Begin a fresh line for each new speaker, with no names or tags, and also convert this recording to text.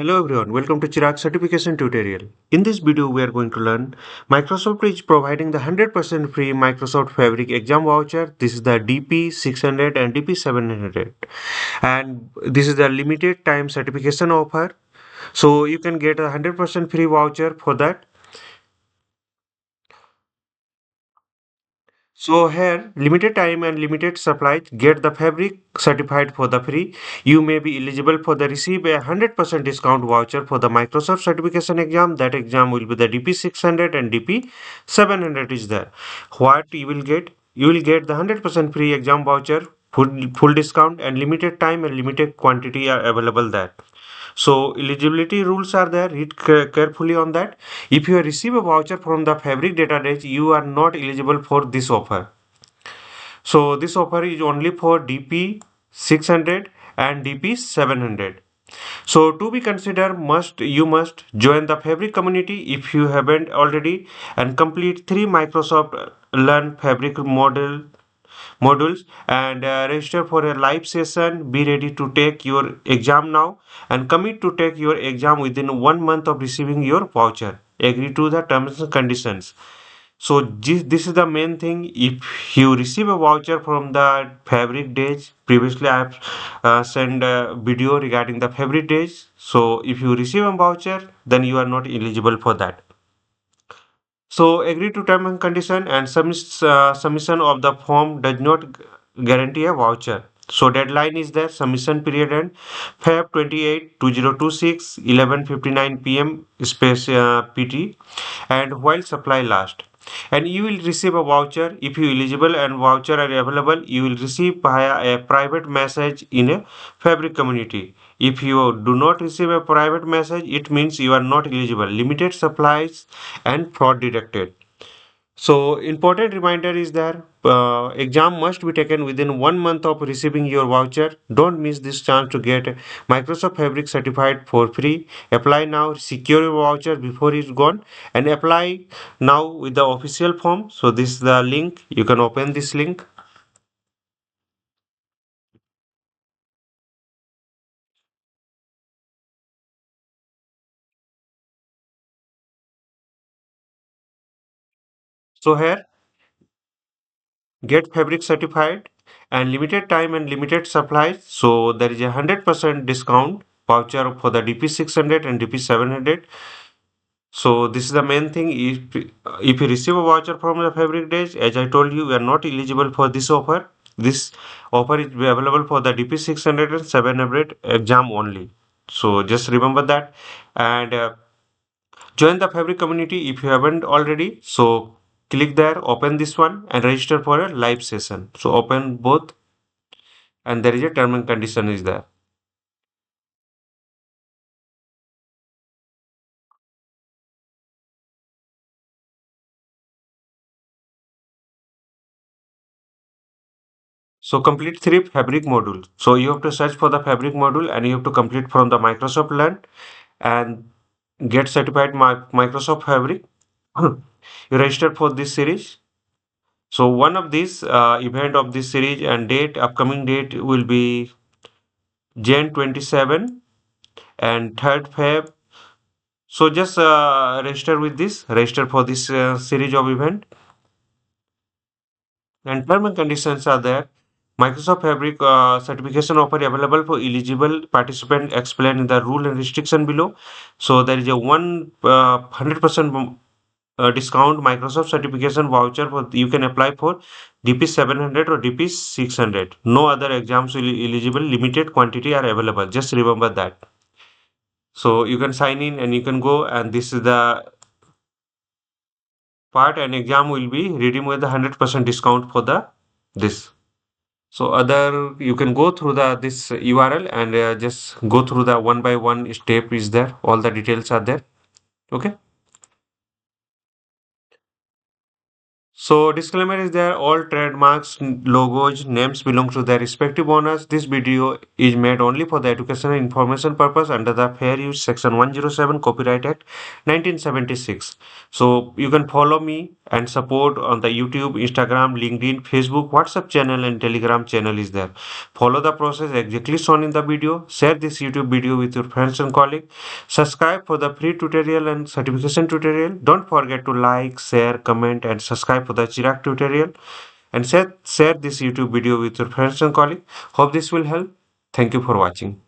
Hello everyone, welcome to Chirag certification tutorial. In this video we are going to learn Microsoft is providing the 100% free Microsoft Fabric exam voucher. This is the DP-600 and DP-700 and this is the limited time certification offer. So you can get a 100% free voucher for that. So here, limited time and limited supply, get the fabric certified for the free. You may be eligible for the receive a 100% discount voucher for the Microsoft certification exam. That exam will be the DP-600 and DP-700 is there. What you will get? You will get the 100% free exam voucher, full discount and limited time and limited quantity are available there. So eligibility rules are there. Read carefully on that. If you receive a voucher from the Fabric database, you are not eligible for this offer. So this offer is only for DP-600 and DP-700. So to be considered, you must join the Fabric community if you haven't already and complete 3 Microsoft Learn Fabric modules and register for a live session. Be ready to take your exam now and commit to take your exam within 1 month of receiving your voucher. Agree to the terms and conditions. So this is the main thing. If you receive a voucher from the Fabric Days, previously I have sent a video regarding the Fabric Days. So if you receive a voucher, then you are not eligible for that. So agree to term and condition and submission of the form does not guarantee a voucher. So deadline is there, submission period and Feb 28 2026 11:59 p.m. space PT and while supply last. And you will receive a voucher if you eligible and voucher are available. You will receive via a private message in a Fabric community. If you do not receive a private message, it means you are not eligible. Limited supplies and fraud detected. So important reminder is there. Exam must be taken within 1 month of receiving your voucher. Don't miss this chance to get Microsoft Fabric certified for free. Apply now, secure your voucher before it's gone, and apply now with the official form. So this is the link. You can open this link. So here, get Fabric certified and limited time and limited supply. So there is a 100% discount voucher for the DP-600 and DP-700. So this is the main thing. If you receive a voucher from the Fabric Days, as I told you, we are not eligible for this offer. This offer is available for the DP-600 and 700 exam only. So just remember that and join the Fabric community if you haven't already. So click there, open this one and register for a live session. So open both and there is a term and condition is there. So complete 3 Fabric modules. So you have to search for the Fabric module and you have to complete from the Microsoft Learn and get certified Microsoft Fabric. You registered for this series. So one of these event of this series and date, upcoming date will be Jan 27 and 3rd Feb. So just register for this series of event and term and conditions are there. Microsoft Fabric certification offer available for eligible participant explained in the rule and restriction below. So there is a 100% discount Microsoft certification voucher for you can apply for DP-700 or DP-600. No other exams will eligible. Limited quantity are available. Just remember that. So you can sign in and you can go and this is the part and exam will be redeemed with the 100% discount for the this. So other you can go through the this URL and just go through the one by one step is there. All the details are there. Okay. So disclaimer is there, all trademarks, logos, names belong to their respective owners. This video is made only for the educational information purpose under the Fair Use Section 107 Copyright Act 1976. So you can follow me and support on the YouTube, Instagram, LinkedIn, Facebook, WhatsApp channel and Telegram channel is there. Follow the process exactly shown in the video. Share this YouTube video with your friends and colleagues. Subscribe for the free tutorial and certification tutorial. Don't forget to like, share, comment and subscribe for the Chirag tutorial. And share this YouTube video with your friends and colleagues. Hope this will help. Thank you for watching.